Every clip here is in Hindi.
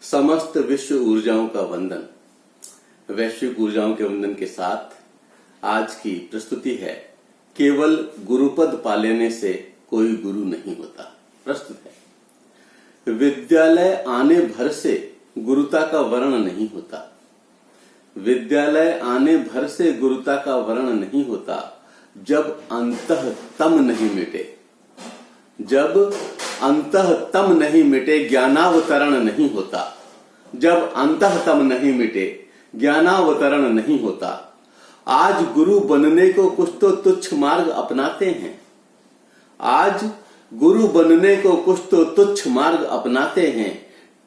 समस्त विश्व ऊर्जाओं का वंदन। वैश्विक ऊर्जाओं के वंदन के साथ आज की प्रस्तुति है केवल गुरुपद पा लेने से कोई गुरु नहीं होता। प्रस्तुत है विद्यालय आने भर से गुरुता का वर्ण नहीं होता। विद्यालय आने भर से गुरुता का वर्ण नहीं होता जब अंतः तम नहीं मिटे। जब अंतः तम नहीं मिटे ज्ञानावतरण नहीं होता। जब अंतः तम नहीं मिटे ज्ञानावतरण नहीं होता। आज गुरु बनने को कुछ तो तुच्छ मार्ग अपनाते हैं। आज गुरु बनने को कुछ तो तुच्छ मार्ग अपनाते हैं।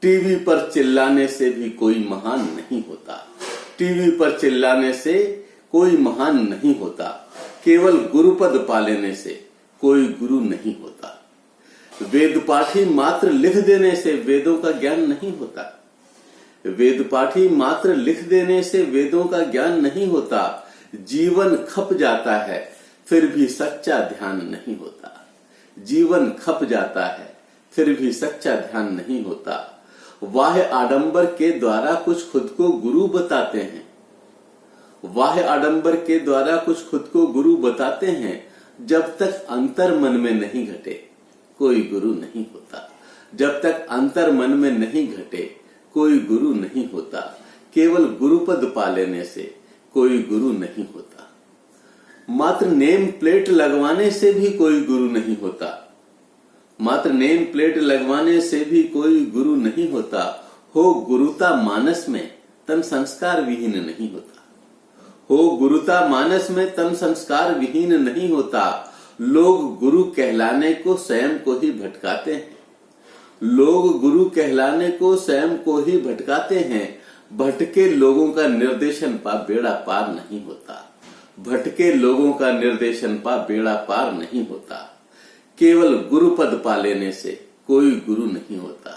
टीवी पर चिल्लाने से भी कोई महान नहीं होता। टीवी पर चिल्लाने से कोई महान नहीं होता। केवल गुरुपद पा लेने से कोई गुरु नहीं होता। वेद पाठी मात्र लिख देने से वेदों का ज्ञान नहीं होता। वेद पाठी मात्र लिख देने से वेदों का ज्ञान नहीं होता। जीवन खप जाता है फिर भी सच्चा ध्यान नहीं होता। जीवन खप जाता है फिर भी सच्चा ध्यान नहीं होता। वाह्य आडंबर के द्वारा कुछ खुद को गुरु बताते हैं। वाह्य आडंबर के द्वारा कुछ खुद को गुरु बताते हैं। जब तक अंतर मन में नहीं घटे कोई गुरु नहीं होता। जब तक अंतर मन में नहीं घटे कोई गुरु नहीं होता। केवल गुरुपद पा लेने से कोई गुरु नहीं होता। मात्र नेम प्लेट लगवाने से भी कोई गुरु नहीं होता। मात्र नेम प्लेट लगवाने से भी कोई गुरु नहीं होता। हो गुरुता मानस में तन संस्कार विहीन नहीं होता। हो गुरुता मानस में तन संस्कार विहीन नहीं होता। लोग गुरु कहलाने को स्वयं को ही भटकाते हैं। लोग गुरु कहलाने को स्वयं को ही भटकाते हैं। भटके लोगों का निर्देशन पा बेड़ा पार नहीं होता। भटके लोगों का निर्देशन पा बेड़ा पार नहीं होता। केवल गुरुपद पा लेने से कोई गुरु नहीं होता।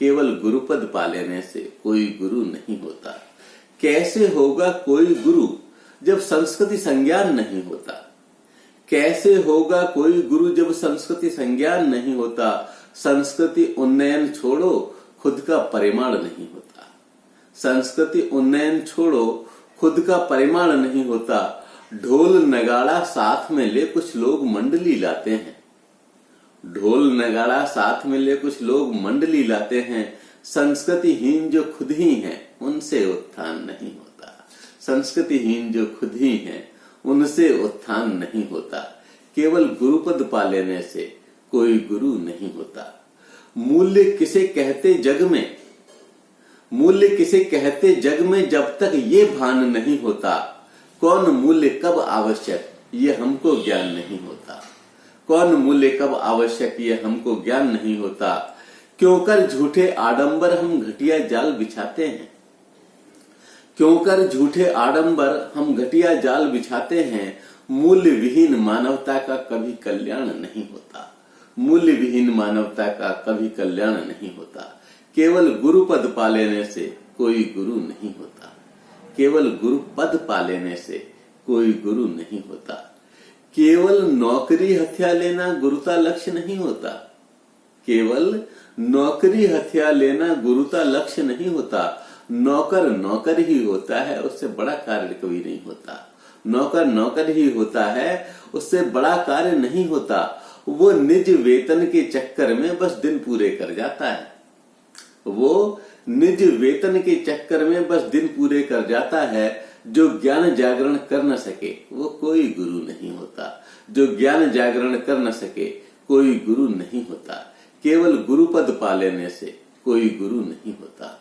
केवल गुरुपद पा लेने से कोई गुरु नहीं होता। कैसे होगा कोई गुरु जब संस्कृति संज्ञान नहीं होता। कैसे होगा कोई गुरु जब संस्कृति संज्ञान नहीं होता। संस्कृति उन्नयन छोड़ो खुद का परिमाण नहीं होता। संस्कृति उन्नयन छोड़ो खुद का परिमाण नहीं होता। ढोल नगाड़ा साथ में ले कुछ लोग मंडली लाते हैं। ढोल नगाड़ा साथ में ले कुछ लोग मंडली लाते हैं। संस्कृतिहीन जो खुद ही हैं उनसे उत्थान नहीं होता। संस्कृतिहीन जो खुद ही हैं उनसे उत्थान नहीं होता। केवल गुरुपद पा लेने से कोई गुरु नहीं होता। मूल्य किसे कहते जग में। मूल्य किसे कहते जग में जब तक ये भान नहीं होता। कौन मूल्य कब आवश्यक ये हमको ज्ञान नहीं होता। कौन मूल्य कब आवश्यक ये हमको ज्ञान नहीं होता। क्यों कर झूठे आडंबर हम घटिया जाल बिछाते हैं। क्यों कर झूठे आडंबर हम घटिया जाल बिछाते हैं। मूल्य विहीन मानवता का कभी कल्याण नहीं होता। मूल्य विहीन मानवता का कभी कल्याण नहीं होता। केवल गुरुपद पा लेने से कोई गुरु नहीं होता। केवल गुरुपद पा लेने से कोई गुरु नहीं होता। केवल नौकरी हथिया लेना गुरुता लक्ष्य नहीं होता। केवल नौकरी हथिया लेना गुरुता लक्ष्य नहीं होता। नौकर नौकर ही होता है उससे बड़ा कार्य कभी नहीं होता। नौकर नौकर ही होता है उससे बड़ा कार्य नहीं होता। वो निज वेतन के चक्कर में बस दिन पूरे कर जाता है। वो निज वेतन के चक्कर में बस दिन पूरे कर जाता है। जो ज्ञान जागरण कर न सके वो कोई गुरु नहीं होता। जो ज्ञान जागरण कर न सके कोई गुरु नहीं होता। केवल गुरुपद पा लेने से कोई गुरु नहीं होता।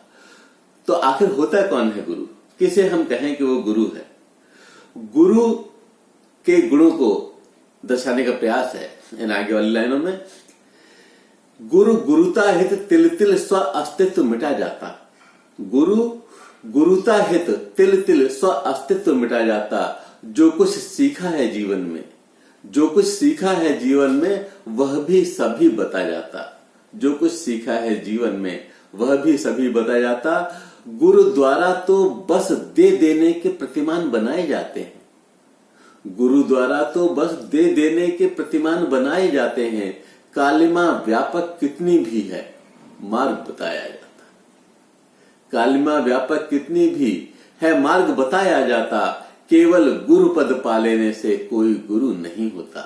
तो आखिर होता कौन है गुरु। किसे हम कहें कि वो गुरु है। गुरु के गुणों को दर्शाने का प्रयास है इन आगे वाली लाइनों में। गुरु गुरुता हित तिल तिल स्व अस्तित्व मिटा जाता। गुरु गुरुता हित तिल तिल स्व अस्तित्व मिटा जाता। जो कुछ सीखा है जीवन में जो कुछ सीखा है जीवन में वह भी सभी बता जाता। जो कुछ सीखा है जीवन में वह भी सभी बता जाता। गुरु द्वारा तो बस दे देने के प्रतिमान बनाए जाते हैं। गुरु द्वारा तो बस दे देने के प्रतिमान बनाए जाते हैं। कालिमा व्यापक कितनी भी है मार्ग बताया जाता। कालिमा व्यापक कितनी भी है मार्ग बताया जाता, केवल गुरु पद पा लेने से कोई गुरु नहीं होता।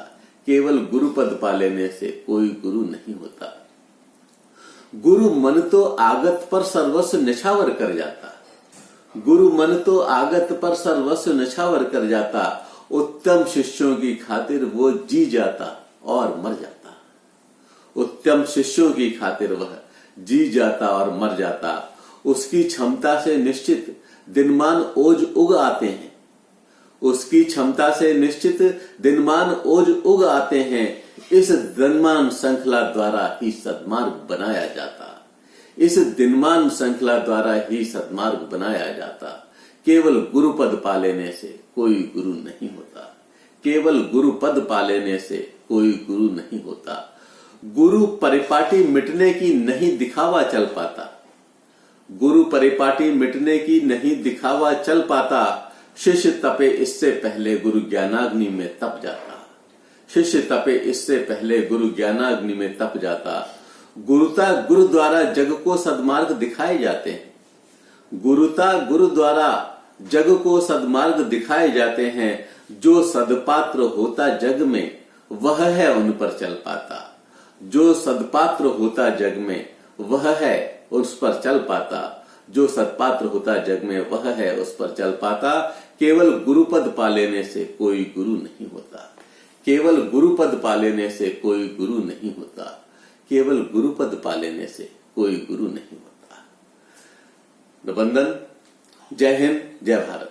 केवल गुरु पद पा लेने से कोई गुरु नहीं होता। गुरु मन तो आगत पर सर्वस्व निछावर कर जाता। गुरु मन तो आगत पर सर्वस्व निछावर कर जाता। उत्तम शिष्यों की खातिर वो जी जाता और मर जाता। उत्तम शिष्यों की खातिर वह जी जाता और मर जाता। उसकी क्षमता से निश्चित दिनमान ओज उग आते हैं। उसकी क्षमता से निश्चित दिनमान ओज उग आते हैं। इस दिनमान श्रृंखला द्वारा ही सद्मार्ग बनाया जाता। इस दिनमान श्रृंखला द्वारा ही सद्मार्ग बनाया जाता। केवल गुरु पद पा लेने से कोई गुरु नहीं होता। केवल गुरु पद पा लेने से कोई गुरु नहीं होता। गुरु परिपाटी मिटने की नहीं दिखावा चल पाता। गुरु परिपाटी मिटने की नहीं दिखावा चल पाता। शिष्य तपे इससे पहले गुरु ज्ञानाग्नि में तप जाता। शिष्य तपे इससे पहले गुरु ज्ञानाग्नि में तप जाता। गुरुता गुरु द्वारा जग को सद्मार्ग दिखाए जाते हैं। गुरुता गुरु द्वारा जग को सद्मार्ग दिखाए जाते हैं। जो सदपात्र होता जग में वह है उन पर चल पाता। जो सदपात्र होता जग में वह है उस पर चल पाता। जो सत्पात्र होता जग में वह है उस पर चल पाता। केवल गुरुपद पा लेने से कोई गुरु नहीं होता। केवल गुरुपद पा लेने से कोई गुरु नहीं होता। केवल गुरुपद पा लेने से कोई गुरु नहीं होता। वंदन। जय हिंद, जय भारत।